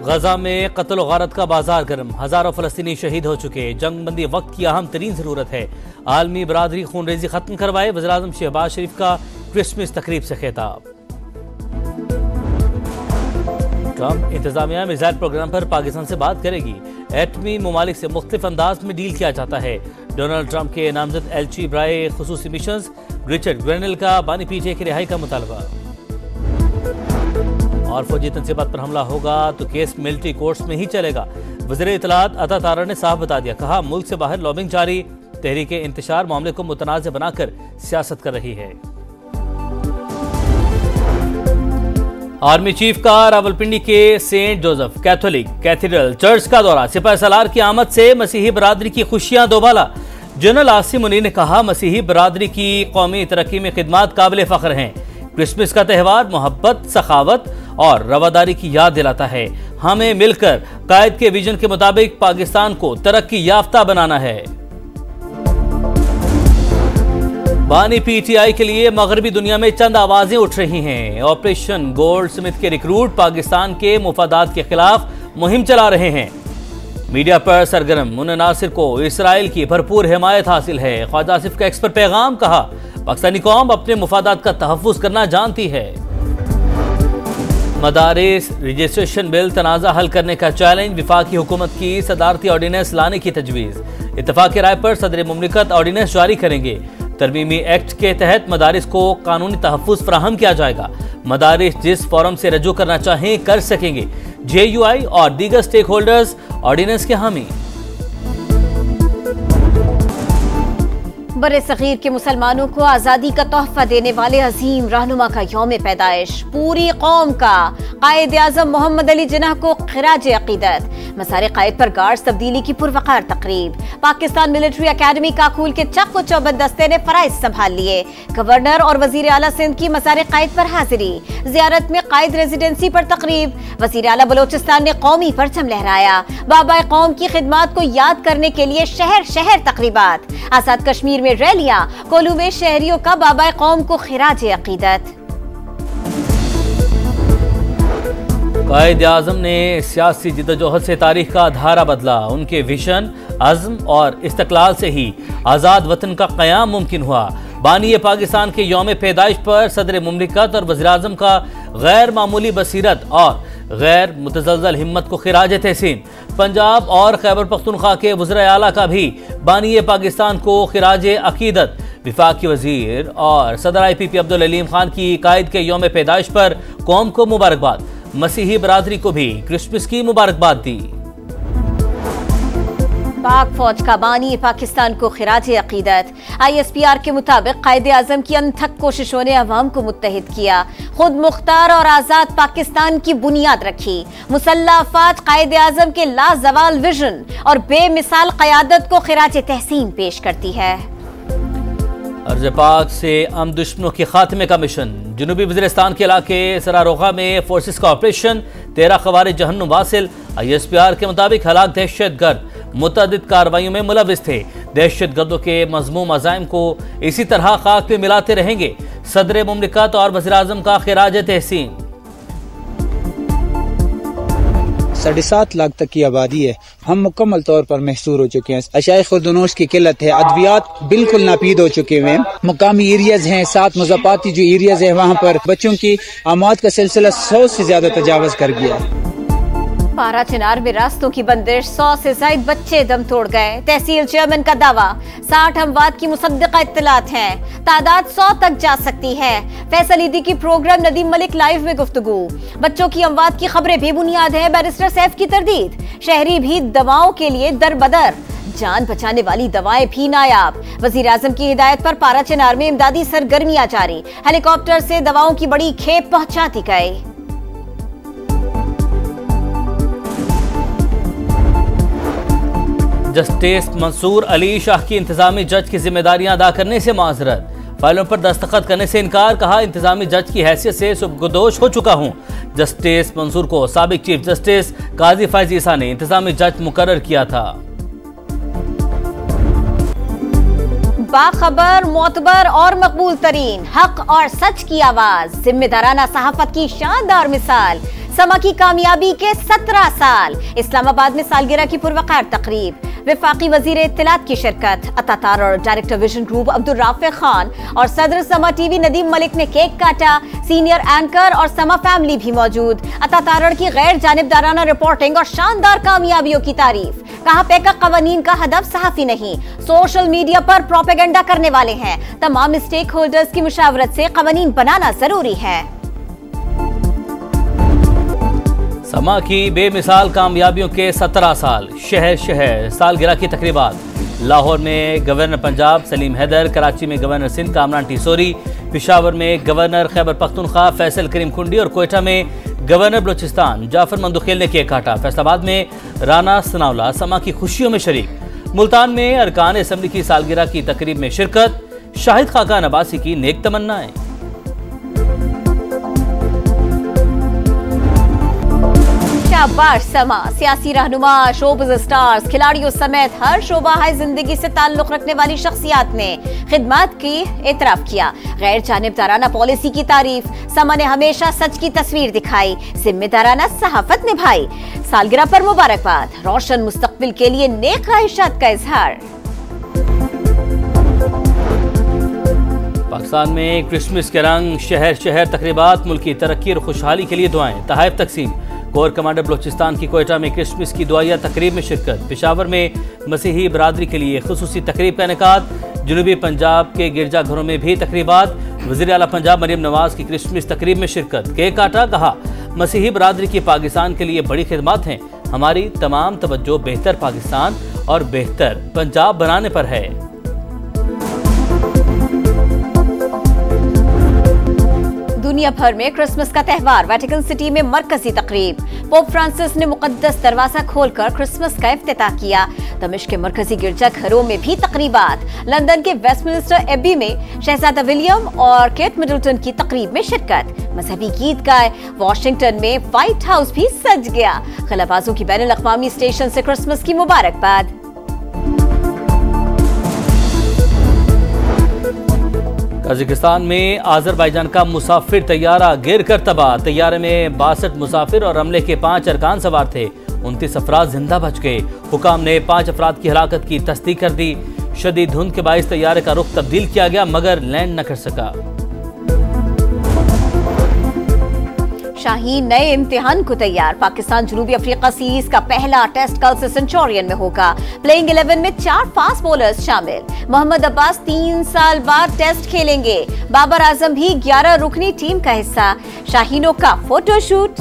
गजा में कत्ल और गारत का बाजार गर्म, हजारों फलस्तीनी शहीद हो चुके। जंग बंदी वक्त की अहम तरीन जरूरत है। आलमी बरादरी खूनरेजी खत्म करवाए। वज़ीर-ए-आज़म शहबाज शरीफ का क्रिसमस तकरीब से खिताब। ट्रंप इंतजामिया मिसाइल प्रोग्राम पर पाकिस्तान से बात करेगी। एटमी ममालिक से मुख्तलिफ अंदाज में डील किया जाता है। डोनाल्ड ट्रंप के नामजद एलची बराए खुसूसी मिशंस रिचर्ड ग्रेनेल का बानी पीटीआई की रिहाई का मुतालबा। और फौजी तंसीबात पर हमला होगा तो केस मिलिट्री कोर्ट्स में ही चलेगा। वज़ीर इत्तलात अता तारा ने साफ बता दिया, कहा मुल्क से बाहर लॉबिंग जारी। तहरीक इंतशार मामले को मुतनाज़ बनाकर सियासत कर रही है। आर्मी चीफ का रावलपिंडी के saint Joseph Catholic cathedral church का दौरा। सिपहसालार की आमद से मसीही बरादरी की खुशियां दोबाला। जनरल आसिम मुनीर ने कहा, मसीही बरादरी की कौमी तरक्की में खिदमात काबिल फख्र हैं। क्रिसमस का त्यौहार मोहब्बत, सखावत और रवादारी की याद दिलाता है। हमें मिलकर कायद के विजन के मुताबिक पाकिस्तान को तरक्की याफ्ता बनाना है। बानी पीटीआई के लिए मगरबी दुनिया में चंद आवाजें उठ रही हैं। ऑपरेशन गोल्ड स्मिथ के रिक्रूट पाकिस्तान के मुफादात के खिलाफ मुहिम चला रहे हैं। मीडिया पर सरगर्म मुन्ना नासिर को इसराइल की भरपूर हिमायत हासिल है। ख्वाजा आसिफ का एक्स पर पैगाम, कहा पाकिस्तानी कौम अपने मुफादात का तहफ़्फ़ुज़ करना जानती है। मदारिस रजिस्ट्रेशन बिल तनाज़ा हल करने का चैलेंज। विफाकी हुकूमत की सदारती ऑर्डिनेंस लाने की तजवीज़। इत्तफाक़ राय पर सदर मुमलिकत ऑर्डिनेंस जारी करेंगे। तरमीमी एक्ट के तहत मदारिस को कानूनी तहफ़्फ़ुज़ फराहम किया जाएगा। मदारिस जिस फॉरम से रजू करना चाहें कर सकेंगे। JUI और दीगर स्टेक होल्डर्स ऑर्डिनेंस के हामी। बरे सगीर के मुसलमानों को आज़ादी का तोहफा देने वाले अजीम रहनुमा का यौम पैदाइश। पूरी कौम का कायद-ए-आज़म मोहम्मद अली जिन्नाह को खिराज अकीदत। मसारे कायद पर गार्ड्स तब्दीली की पुरवकार तकरीब। पाकिस्तान मिलिट्री अकेडमी काकूल के चक चौबंद दस्ते ने फराइज संभाल लिए। गवर्नर और वजीर आला सिंध की मसारे कायद पर हाजिरी। जियारत में कायद रेजिडेंसी पर तकरीब। वजीर आला बलोचिस्तान ने कौमी परचम लहराया। बाबा कौम की खिदमात को याद करने के लिए शहर शहर तकरीबात। आजाद कश्मीर में रैलियां। कोलू में शहरियों का बाबा कौम को खिराज अकीदत। कायद-ए-आज़म ने सियासी जिद्दोजहद से तारीख का धारा बदला। उनके विजन, अज़्म और इस्तक़लाल से ही आज़ाद वतन का क़याम मुमकिन हुआ। बानी पाकिस्तान के यौम पैदाइश पर सदर मुमलिकत और वज़ीर-ए-आज़म का गैर मामूली बसीरत और गैर मुतज़लज़ल हिम्मत को खिराज तहसीन। पंजाब और खैबर पख्तूनख्वा के वज़ीर आला का भी बानी पाकिस्तान को खिराज अकीदत। विफाकी वज़ीर और सदर IPP अब्दुल अलीम खान की कायद के यौम पैदाइश पर कौम को मुबारकबाद। मसीही बरादरी को भी क्रिसमस की मुबारकबाद दी। पाक फौज का बानी पाकिस्तान को खिराज अकीदत। ISPR के मुताबिक कायद-ए-आज़म की अनथक कोशिशों ने अवाम को मुत्तहिद किया। खुद मुख्तार और आज़ाद पाकिस्तान की बुनियाद रखी। मुसल्लह अफ़वाज कायद-ए-आज़म के लाजवाल विजन और बेमिसाल क़यादत को खिराज तहसीन पेश करती है। अर्ज़ पाक से आम दुश्मनों के खात्मे का मिशन। जनूबी वज़ीरिस्तान के इलाके सरारोगा में फोर्सेस का ऑपरेशन। 13 ख़वारिज जहन्नुम वासिल। ISPR के मुताबिक हलाक दहशतगर्द मुतअद्दिद कार्रवाइयों में मुलविस थे। दहशतगर्दों के मज़मूम अज़ाइम को इसी तरह खाक में मिलाते रहेंगे। सदर मुमलिकत और वज़ीर-ए-आज़म का खिराज तहसीन। 7.5 लाख तक की आबादी है। हम मुकम्मल तौर पर महसूर हो चुके हैं। अशाए खुर्दनोश की किल्लत है। अद्वियात बिल्कुल नापीद हो चुके हुए हैं। मुकामी एरियाज हैं, 7 मुज़ाफ़ाती जो एरियाज हैं वहाँ पर बच्चों की आमद का सिलसिला 100 से ज्यादा तजावज़ कर गया। पारा चिनार में रास्तों की बंदिश, 100 से ज्यादा बच्चे दम तोड़ गए। तहसील चेयरमैन का दावा, 60 अमवात की मुसद्दक़ा इत्तलात हैं। तादाद 100 तक जा सकती है। फैसल ईदी की प्रोग्राम नदीम मलिक लाइव में गुफ्तगू। बच्चों की अमवात की खबरें बेबुनियाद हैं। बैरिस्टर सैफ की तरदीद। शहरी भी दवाओं के लिए दरबदर। जान बचाने वाली दवाएं भी नायाब। वज़ीर-ए-आज़म की हिदायत पर पारा चिनार में इमदादी सरगर्मियां जारी। हेलीकॉप्टर से दवाओं की बड़ी खेप पहुंचा दी गई। जस्टिस मंसूर अली शाह की इंतजामी जज की जिम्मेदारियां अदा करने से माजरत। फाइलों पर दस्तखत करने से इनकार। कहा इंतजामी जज की हैसियत से सुबगदोश हो चुका हूं। जस्टिस मंसूर को साबिक चीफ जस्टिस काजी फैज ईसा ने इंतजामी जज मुकर्रर किया था। बाखबर, मोतबर और मकबूल तरीन, हक और सच की आवाज, जिम्मेदाराना सहाफत की शानदार मिसाल। समा की कामयाबी के 17 साल। इस्लामाबाद में सालगिरह की पुरवकार तकरीब। वफाकी वजीर इत्तलात की शिरकत। अता Tarar, director vision group Abdul Rafiq Khan और सदर समा टीवी नदीम मलिक ने केक काटा। सीनियर एंकर और समा फैमिली भी मौजूद। अता तारड़ की गैर जानिबदाराना रिपोर्टिंग और शानदार कामयाबियों की तारीफ। कहा पैका कवानीन का हदफ सहाफी नहीं, सोशल मीडिया पर प्रोपेगेंडा करने वाले हैं। तमाम स्टेक होल्डर्स की मुशावरत से कवानीन बनाना जरूरी है। समा की बेमिसाल कामयाबियों के 17 साल। शहर शहर सालगिरह की तकरीबात। लाहौर में गवर्नर पंजाब सलीम हैदर, कराची में गवर्नर सिंध कामरान टिसोरी, पेशावर में गवर्नर खैबर पख्तूनख्वा फैसल करीम खुंडी और कोयटा में गवर्नर बलूचिस्तान जाफर मंदुखेल ने केक काटा। फैसलाबाद में राना सनाउल्लाह समा की खुशियों में शरीक। मुल्तान में अरकान असम्बली की सालगिरह की तकरीब में शिरकत। शाहिद खाकान अब्बासी की नेक तमन्नाएं। शाबाश समा। सियासी रहनुमा, शोबिज़ स्टार्स, खिलाड़ियों समेत हर शोबा जिंदगी से ताल्लुक रखने वाली शख्सियात ने खिदमत की एतराफ किया। गैर जानिबदाराना पॉलिसी की तारीफ। समा ने हमेशा सच की तस्वीर दिखाई, जिम्मेदाराना सहाफत निभाई। सालगिरह पर मुबारकबाद। रोशन मुस्तकबिल के लिए नेक ख्वाहिशात का इजहार। पाकिस्तान में क्रिसमस के रंग। शहर शहर तकरीबात। मुल्क की तरक्की और खुशहाली के लिए दुआएं। तहाइफ तकसीम। कोर कमांडर बलूचिस्तान की कोयटा में क्रिसमस की दुआया तकरीब में शिरकत। पेशावर में मसीही बरादरी के लिए खुसूसी तकरीब का इनेकाद। जनूबी पंजाब के गिरजाघरों में भी तकरीबात। वज़ीर आला पंजाब मरियम नवाज की क्रिसमस तकरीब में शिरकत। केक काटा। कहा मसीही बरादरी की पाकिस्तान के लिए बड़ी खिदमत हैं। हमारी तमाम तवज्जो बेहतर पाकिस्तान और बेहतर पंजाब बनाने पर है। दुनिया भर में क्रिसमस का त्यौहार। वेटिकन सिटी में मरकजी तकरीब। पोप फ्रांसिस ने मुकद्दस दरवाजा खोलकर क्रिसमस का इफ्तिताह किया। दमिश्क के मरकजी गिरजाघरों में भी तकरीबात। लंदन के वेस्टमिनिस्टर एबी में शहजादा विलियम और केट मिडल्टन की तकरीब में शिरकत। मजहबी गीत गाए। वॉशिंगटन में व्हाइट हाउस भी सज गया। खलाबाजों की बैनुल अक़वामी स्टेशन से क्रिसमस की मुबारकबाद। कजाकिस्तान में आज़रबाईजान का मुसाफिर तैयारा गिर कर तबाह। तैयारे में 62 मुसाफिर और अमले के 5 अरकान सवार थे। 29 अफराद जिंदा बच गए। हुकाम ने 5 अफराद की हलाकत की तस्दीक कर दी। शदीद धुंध के बाइस तैयारे का रुख तब्दील किया गया मगर लैंड न कर सका। शाहीन नए इम्तिहान को तैयार। पाकिस्तान जनूबी अफ्रीका सीरीज का पहला टेस्ट कल से सेंचुरियन में होगा। प्लेइंग 11 में 4 फास्ट बॉलर्स शामिल। मोहम्मद अब्बास 3 साल बाद टेस्ट खेलेंगे। बाबर आजम भी 11 रुकनी टीम का हिस्सा। शाहीनों का फोटोशूट।